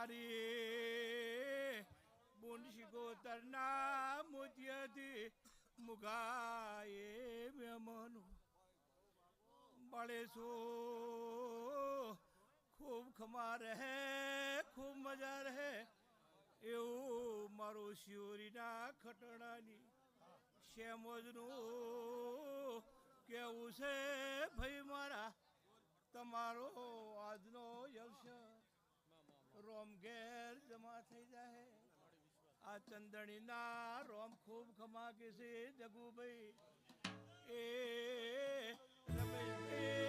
મારી બુંદ શિકોતરના મોતિયાથી મુગાએ મહેમાનો બાળેસો ખૂબ ખમા રહે ખૂબ મજા રહે એવું મારું શિવરીના ખટણાની શેમોજનું કેવું છે ભાઈ મારા તમારો આજનો યશ રોમ ઘેર જમા થઈ જાય આ ચંદણીના રોમ ખૂબ ખમા કે છે જગુભાઈ એ રમેશભાઈ